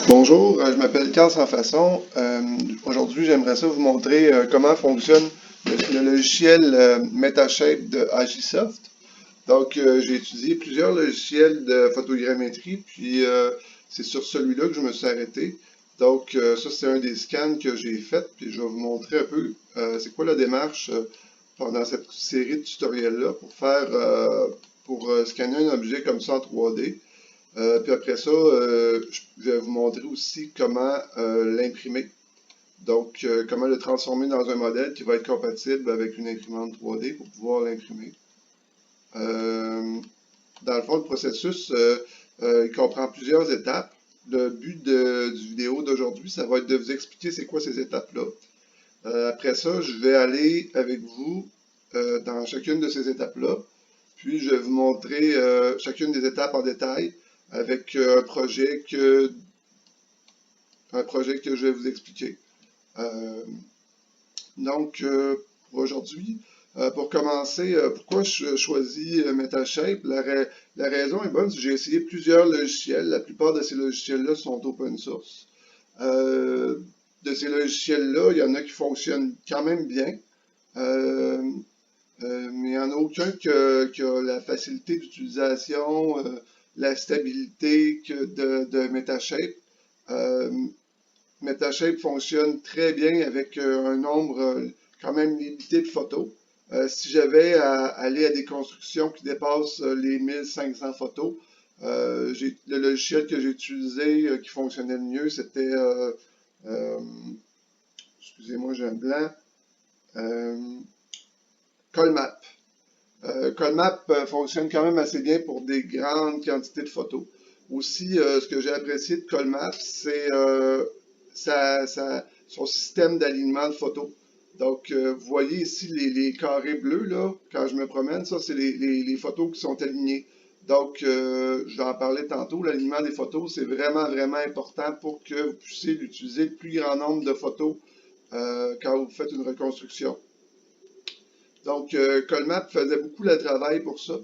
Bonjour, je m'appelle Carl Sans Façon. Aujourd'hui, j'aimerais ça vous montrer comment fonctionne le logiciel Metashape de Agisoft. Donc, j'ai étudié plusieurs logiciels de photogrammétrie, puis c'est sur celui-là que je me suis arrêté. Donc, ça, c'est un des scans que j'ai fait, puis je vais vous montrer un peu c'est quoi la démarche pendant cette série de tutoriels-là pour scanner un objet comme ça en 3D. Puis après ça, je vais vous montrer aussi comment l'imprimer. Donc, comment le transformer dans un modèle qui va être compatible avec une imprimante 3D pour pouvoir l'imprimer. Euh, dans le fond, le processus, il comprend plusieurs étapes. Le but du vidéo d'aujourd'hui, ça va être de vous expliquer c'est quoi ces étapes-là. Après ça, je vais aller avec vous dans chacune de ces étapes-là. Puis, je vais vous montrer chacune des étapes en détail avec un projet que je vais vous expliquer. Euh, pour aujourd'hui, pour commencer, pourquoi je choisis Metashape? La raison est bonne, c'est que j'ai essayé plusieurs logiciels. La plupart de ces logiciels-là sont open source. Euh, de ces logiciels-là, il y en a qui fonctionnent quand même bien. Euh, mais il n'y en a aucun qui a la facilité d'utilisation, la stabilité de Metashape. Euh, Metashape fonctionne très bien avec un nombre quand même limité de photos. Si j'avais à aller à des constructions qui dépassent les 1500 photos, le logiciel que j'ai utilisé qui fonctionnait le mieux, c'était, euh, excusez-moi, j'ai un blanc, euh, Colmap. Colmap fonctionne quand même assez bien pour des grandes quantités de photos. Aussi, ce que j'ai apprécié de Colmap, c'est son système d'alignement de photos. Donc, vous voyez ici les carrés bleus, là, quand je me promène, ça, c'est les photos qui sont alignées. Donc, je vais en parler tantôt, l'alignement des photos, c'est vraiment, vraiment important pour que vous puissiez l'utiliser le plus grand nombre de photos quand vous faites une reconstruction. Donc, Colmap faisait beaucoup le travail pour ça,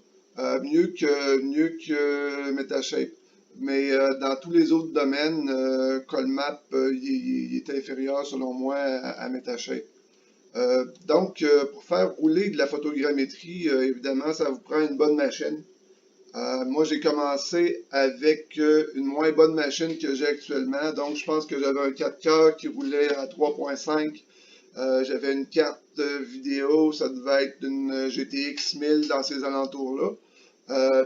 mieux que Metashape. Mais dans tous les autres domaines, Colmap, il est inférieur selon moi à Metashape. Pour faire rouler de la photogrammétrie, évidemment, ça vous prend une bonne machine. Moi, j'ai commencé avec une moins bonne machine que j'ai actuellement. Donc, je pense que j'avais un 4K qui roulait à 3.5. J'avais une carte vidéo, ça devait être une GTX 1000 dans ces alentours-là.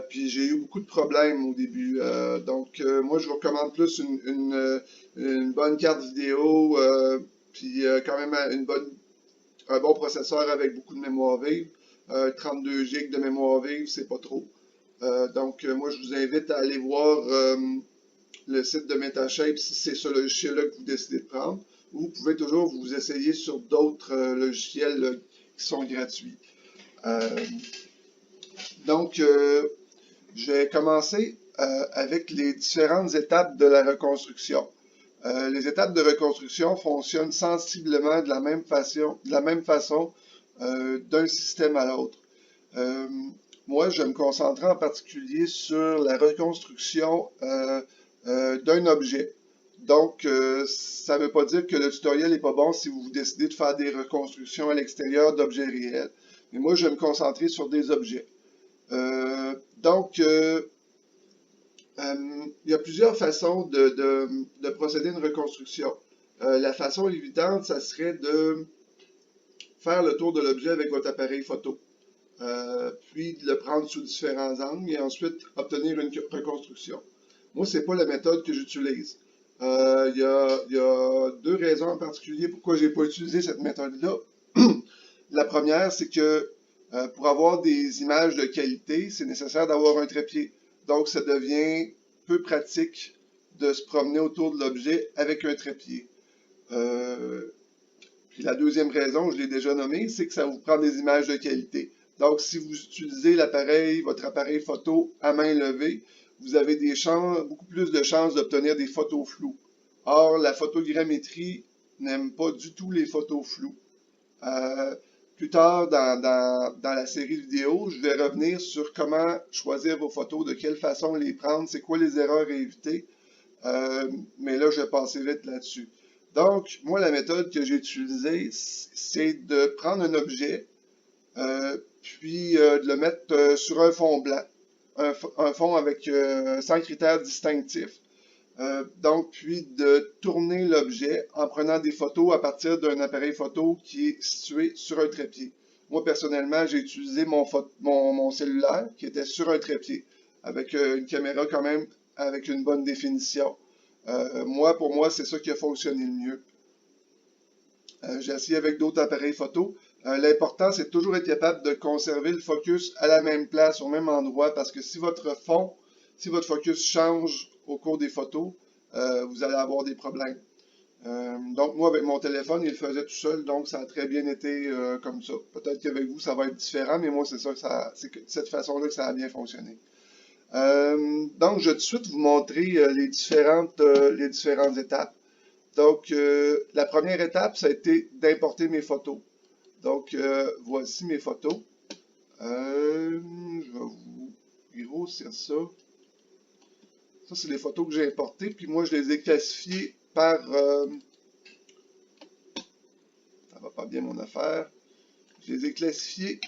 Puis j'ai eu beaucoup de problèmes au début. Moi, je vous recommande plus une bonne carte vidéo, puis quand même un bon processeur avec beaucoup de mémoire vive. 32 GB de mémoire vive, c'est pas trop. Moi, je vous invite à aller voir le site de Metashape si c'est ce logiciel-là que vous décidez de prendre. Ou vous pouvez toujours vous essayer sur d'autres logiciels là, qui sont gratuits. Euh, donc, je vais commencer avec les différentes étapes de la reconstruction. Les étapes de reconstruction fonctionnent sensiblement de la même façon d'un système à l'autre. Euh, Moi, je vais me concentrer en particulier sur la reconstruction d'un objet. Donc, ça ne veut pas dire que le tutoriel n'est pas bon si vous décidez de faire des reconstructions à l'extérieur d'objets réels. Mais moi, je vais me concentrer sur des objets. Euh, donc, euh, il y a plusieurs façons de procéder à une reconstruction. La façon évidente, ça serait de faire le tour de l'objet avec votre appareil photo. Puis de le prendre sous différents angles et ensuite obtenir une reconstruction. Moi, c'est pas la méthode que j'utilise. Il y a deux raisons en particulier pourquoi j'ai pas utilisé cette méthode-là. La première, c'est que pour avoir des images de qualité, c'est nécessaire d'avoir un trépied. Donc, ça devient peu pratique de se promener autour de l'objet avec un trépied. Euh, Puis la deuxième raison, je l'ai déjà nommée, c'est que ça vous prend des images de qualité. Donc, si vous utilisez votre appareil photo à main levée, vous avez beaucoup plus de chances d'obtenir des photos floues. Or, la photogrammétrie n'aime pas du tout les photos floues. Euh, Plus tard dans la série vidéo, je vais revenir sur comment choisir vos photos, de quelle façon les prendre, c'est quoi les erreurs à éviter. Mais là, je vais passer vite là-dessus. Donc, moi, la méthode que j'ai utilisée, c'est de prendre un objet, puis de le mettre sur un fond blanc, un fond avec 100 critères distinctifs. Donc, puis de tourner l'objet en prenant des photos à partir d'un appareil photo qui est situé sur un trépied. Moi, personnellement, j'ai utilisé mon cellulaire qui était sur un trépied, avec une caméra quand même avec une bonne définition. Pour moi, c'est ça qui a fonctionné le mieux. J'ai essayé avec d'autres appareils photo. L'important, c'est toujours être capable de conserver le focus à la même place, au même endroit, parce que si votre focus change au cours des photos, vous allez avoir des problèmes. Donc, moi, avec mon téléphone, il le faisait tout seul, donc ça a très bien été comme ça. Peut-être qu'avec vous, ça va être différent, mais moi, c'est de cette façon-là que ça a bien fonctionné. Donc, je vais tout de suite vous montrer les différentes étapes. Donc, la première étape, ça a été d'importer mes photos. Donc, voici mes photos. Je vais vous grossir ça. Ça, c'est les photos que j'ai importées. Puis moi, je les ai classifiées par... ça va pas bien mon affaire. Je les ai classifiées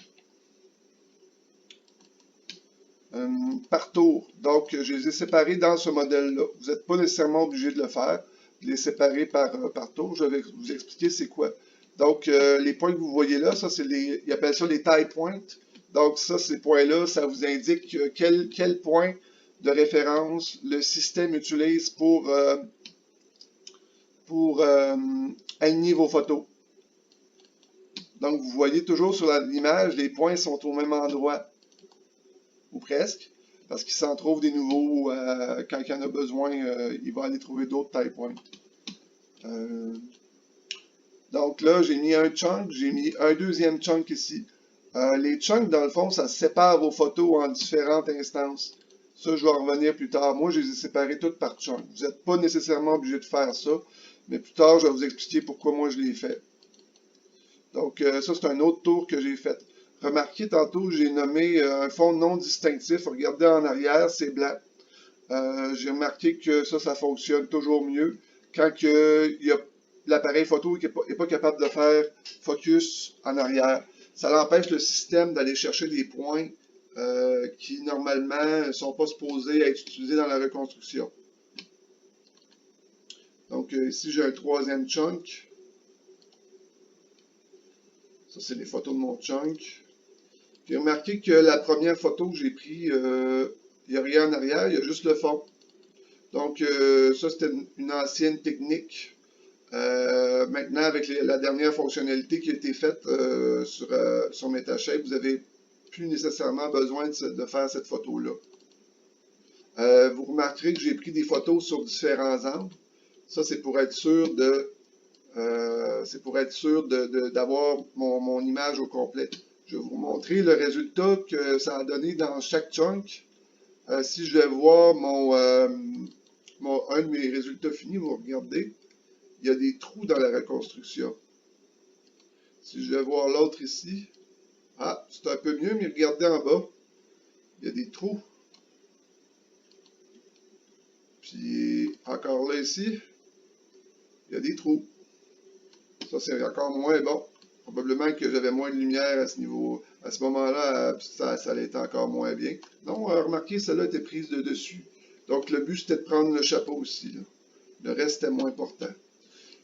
par tour. Donc, je les ai séparées dans ce modèle-là. Vous n'êtes pas nécessairement obligé de le faire. De les séparer par tour. Je vais vous expliquer c'est quoi. Donc, les points que vous voyez là, ça, ils appellent ça les tie points. Donc, ça, ces points-là, ça vous indique quel point de référence le système utilise pour aligner vos photos. Donc, vous voyez toujours sur l'image, les points sont au même endroit, ou presque, parce qu'il s'en trouve des nouveaux. Quand il y en a besoin, il va aller trouver d'autres tie points. Donc là, j'ai mis un chunk, j'ai mis un deuxième chunk ici. Les chunks, dans le fond, ça sépare vos photos en différentes instances. Ça, je vais en revenir plus tard. Moi, je les ai séparées toutes par chunk. Vous n'êtes pas nécessairement obligé de faire ça, mais plus tard, je vais vous expliquer pourquoi moi je l'ai fait. Donc, ça, c'est un autre tour que j'ai fait. Remarquez, tantôt, j'ai nommé un fond non distinctif. Regardez en arrière, c'est blanc. J'ai remarqué que ça fonctionne toujours mieux quand l'appareil photo n'est pas capable de faire focus en arrière. Ça l'empêche le système d'aller chercher des points qui, normalement, ne sont pas supposés être utilisés dans la reconstruction. Donc, ici, j'ai un troisième chunk. Ça, c'est les photos de mon chunk. J'ai remarqué que la première photo que j'ai prise, il n'y a rien en arrière, il y a juste le fond. Donc, ça, c'était une ancienne technique. Maintenant, avec la dernière fonctionnalité qui a été faite sur MetaShape, vous n'avez plus nécessairement besoin de faire cette photo-là. Vous remarquerez que j'ai pris des photos sur différents angles. Ça, c'est pour être sûr d'avoir mon image au complet. Je vais vous montrer le résultat que ça a donné dans chaque chunk. Si je vais voir un de mes résultats finis, vous regardez, il y a des trous dans la reconstruction. Si je vais voir l'autre ici, c'est un peu mieux, mais regardez en bas, il y a des trous. Puis encore là ici, il y a des trous. Ça, c'est encore moins bon. Probablement que j'avais moins de lumière à ce moment-là, ça allait être encore moins bien. Non, remarquez, celle-là était prise de dessus. Donc, le but, c'était de prendre le chapeau aussi. Là. Le reste était moins important.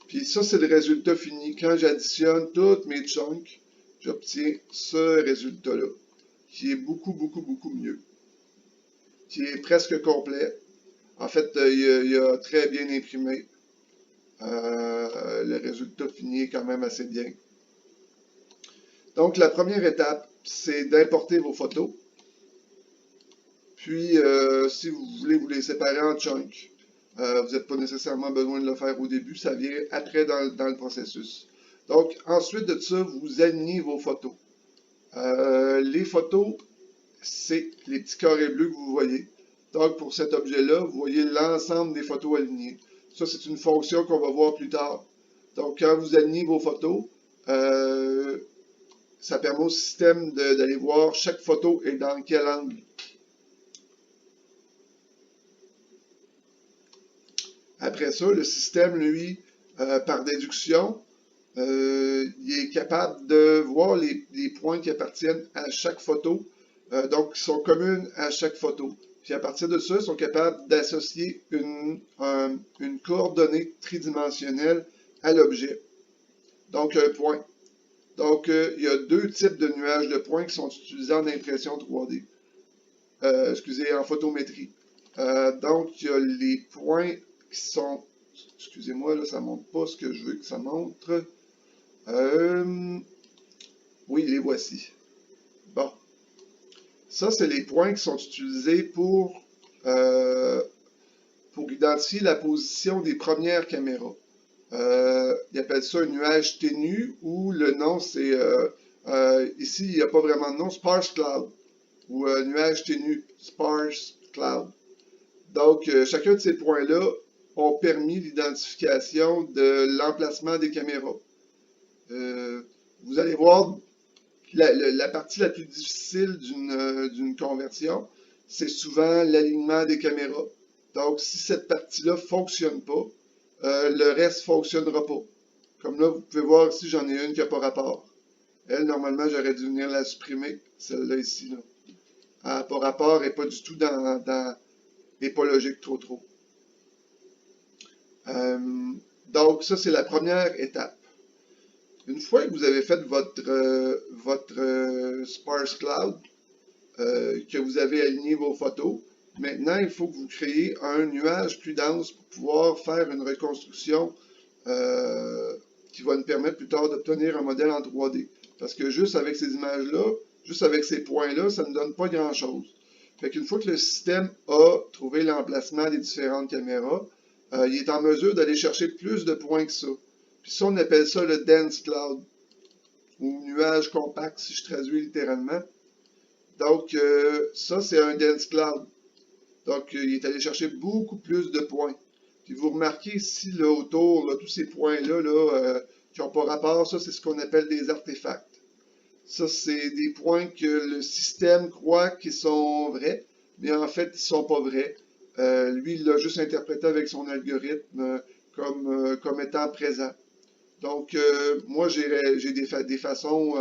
Puis ça, c'est le résultat fini. Quand j'additionne toutes mes chunks, j'obtiens ce résultat-là, qui est beaucoup, beaucoup, beaucoup mieux. Qui est presque complet. En fait, il a très bien imprimé. Le résultat fini est quand même assez bien. Donc, la première étape, c'est d'importer vos photos. Puis, si vous voulez vous les séparer en chunks, vous n'avez pas nécessairement besoin de le faire au début, ça vient après dans le processus. Donc, ensuite de ça, vous alignez vos photos. Les photos, c'est les petits carrés bleus que vous voyez. Donc, pour cet objet-là, vous voyez l'ensemble des photos alignées. Ça, c'est une fonction qu'on va voir plus tard. Donc, quand vous alignez vos photos, ça permet au système d'aller voir chaque photo et dans quel angle. après ça, le système, lui, par déduction, il est capable de voir les points qui appartiennent à chaque photo, donc qui sont communes à chaque photo. Puis à partir de ça, ils sont capables d'associer une coordonnée tridimensionnelle à l'objet, donc un point. Donc, il y a deux types de nuages de points qui sont utilisés en impression 3D, excusez, en photométrie. Donc, il y a les points qui sont, excusez-moi, là, ça ne montre pas ce que je veux que ça montre. Oui, les voici. Bon. Ça, c'est les points qui sont utilisés pour identifier la position des premières caméras. Ils appellent ça un nuage ténu, ou le nom, c'est, ici, il n'y a pas vraiment de nom, Sparse Cloud, ou nuage ténu, Sparse Cloud. Donc, chacun de ces points-là ont permis l'identification de l'emplacement des caméras. Vous allez voir, la partie la plus difficile d'une conversion, c'est souvent l'alignement des caméras. Donc, si cette partie-là ne fonctionne pas, le reste ne fonctionnera pas. Comme là, vous pouvez voir ici, j'en ai une qui n'a pas rapport. Elle, normalement, j'aurais dû venir la supprimer, celle-là ici. Là. Elle n'a pas rapport, elle n'est pas du tout n'est pas logique trop. Donc, ça, c'est la première étape. Une fois que vous avez fait votre Sparse Cloud, que vous avez aligné vos photos, maintenant, il faut que vous créez un nuage plus dense pour pouvoir faire une reconstruction qui va nous permettre plus tard d'obtenir un modèle en 3D. Parce que juste avec ces images-là, juste avec ces points-là, ça ne donne pas grand-chose. Fait qu'une fois que le système a trouvé l'emplacement des différentes caméras, il est en mesure d'aller chercher plus de points que ça. Puis ça, on appelle ça le dense cloud, ou nuage compact, si je traduis littéralement. Donc, ça, c'est un dense cloud. Donc, il est allé chercher beaucoup plus de points. Puis vous remarquez ici, là, autour, là, tous ces points-là là, qui n'ont pas rapport, ça, c'est ce qu'on appelle des artefacts. Ça, c'est des points que le système croit qu'ils sont vrais, mais en fait, ils ne sont pas vrais. Lui, il l'a juste interprété avec son algorithme comme étant présent. Donc, moi, j'ai des façons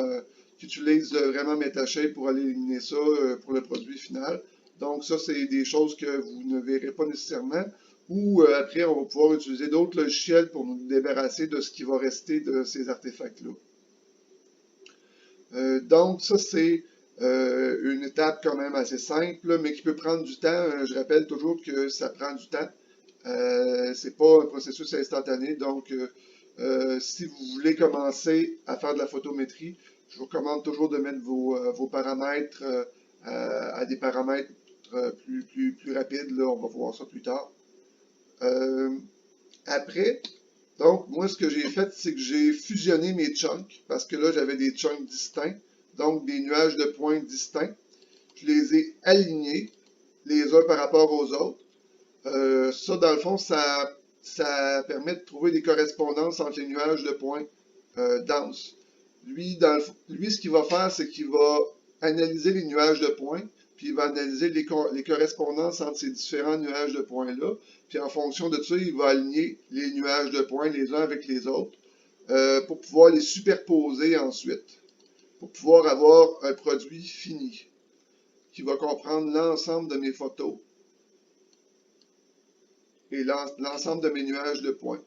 qui utilisent vraiment MetaShape pour aller éliminer ça pour le produit final. Donc, ça, c'est des choses que vous ne verrez pas nécessairement. Ou après, on va pouvoir utiliser d'autres logiciels pour nous débarrasser de ce qui va rester de ces artefacts-là. Donc, ça, c'est une étape quand même assez simple, mais qui peut prendre du temps. Je rappelle toujours que ça prend du temps. C'est pas un processus instantané. Donc, si vous voulez commencer à faire de la photométrie, je vous recommande toujours de mettre vos paramètres à des paramètres plus rapides. Là, on va voir ça plus tard. Après, donc, moi, ce que j'ai fait, c'est que j'ai fusionné mes chunks, parce que là, j'avais des chunks distincts, donc des nuages de points distincts. Je les ai alignés, les uns par rapport aux autres. Ça, dans le fond, ça permet de trouver des correspondances entre les nuages de points denses. Lui, ce qu'il va faire, c'est qu'il va analyser les nuages de points, puis il va analyser les correspondances entre ces différents nuages de points-là, puis en fonction de ça, il va aligner les nuages de points les uns avec les autres pour pouvoir les superposer ensuite, pour pouvoir avoir un produit fini qui va comprendre l'ensemble de mes photos et l'ensemble de mes nuages de points,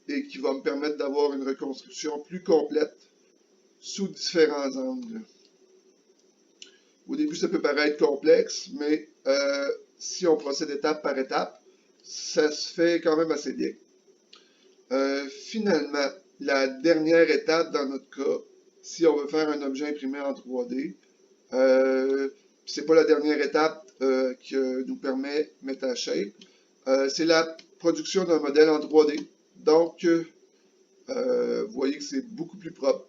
et qui va me permettre d'avoir une reconstruction plus complète sous différents angles. Au début, ça peut paraître complexe, mais si on procède étape par étape, ça se fait quand même assez bien. Finalement, la dernière étape dans notre cas, si on veut faire un objet imprimé en 3D, c'est pas la dernière étape que nous permet MetaShape, c'est la production d'un modèle en 3D. Donc, vous voyez que c'est beaucoup plus propre.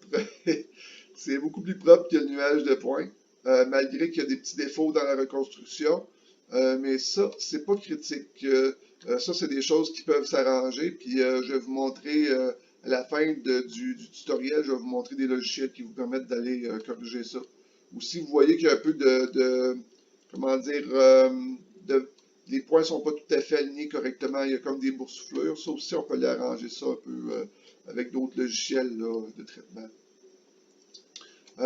C'est beaucoup plus propre que le nuage de points, malgré qu'il y a des petits défauts dans la reconstruction. Mais ça, c'est pas critique. Ça, c'est des choses qui peuvent s'arranger. Puis, je vais vous montrer à la fin du tutoriel, je vais vous montrer des logiciels qui vous permettent d'aller corriger ça. Ou si vous voyez qu'il y a un peu comment dire, les points ne sont pas tout à fait alignés correctement, il y a comme des boursouflures. Ça aussi, on peut aller arranger ça un peu avec d'autres logiciels là, de traitement.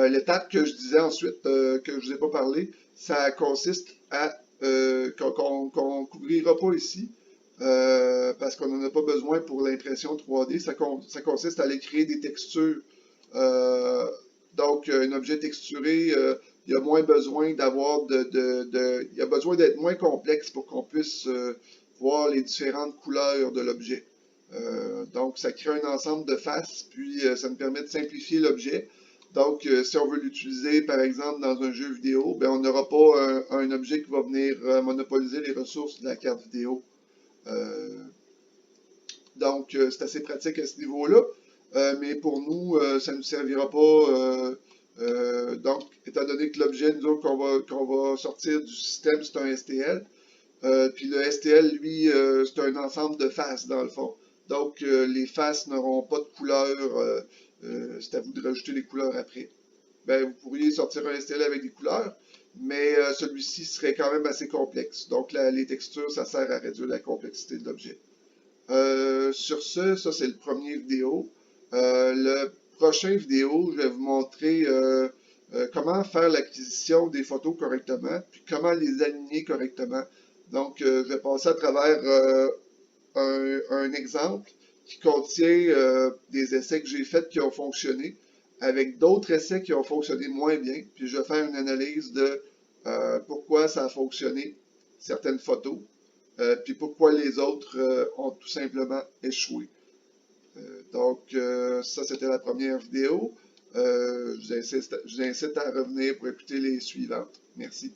L'étape que je disais ensuite, que je ne vous ai pas parlé, ça consiste à qu'on ne couvrira pas ici, parce qu'on n'en a pas besoin pour l'impression 3D. Ça consiste à aller créer des textures. Euh, donc, un objet texturé, il y a moins besoin d'avoir il y a besoin d'être moins complexe pour qu'on puisse voir les différentes couleurs de l'objet. Donc, ça crée un ensemble de faces, puis ça nous permet de simplifier l'objet. Donc, si on veut l'utiliser, par exemple, dans un jeu vidéo, ben, on n'aura pas un objet qui va venir monopoliser les ressources de la carte vidéo. Euh, donc, c'est assez pratique à ce niveau-là. Mais pour nous, ça ne nous servira pas. Donc, étant donné que l'objet, nous autres, qu'on va sortir du système, c'est un STL. Puis le STL, lui, c'est un ensemble de faces, dans le fond. Donc, les faces n'auront pas de couleur. C'est à vous de rajouter les couleurs après. Ben, vous pourriez sortir un STL avec des couleurs, mais celui-ci serait quand même assez complexe. Donc, les textures, ça sert à réduire la complexité de l'objet. Sur ce, ça c'est le premier vidéo. Le prochain vidéo, je vais vous montrer comment faire l'acquisition des photos correctement, puis comment les aligner correctement. Donc, je vais passer à travers un exemple qui contient des essais que j'ai faits qui ont fonctionné, avec d'autres essais qui ont fonctionné moins bien, puis je vais faire une analyse de pourquoi ça a fonctionné, certaines photos, puis pourquoi les autres ont tout simplement échoué. Ça, c'était la première vidéo. Je vous incite à revenir pour écouter les suivantes. Merci.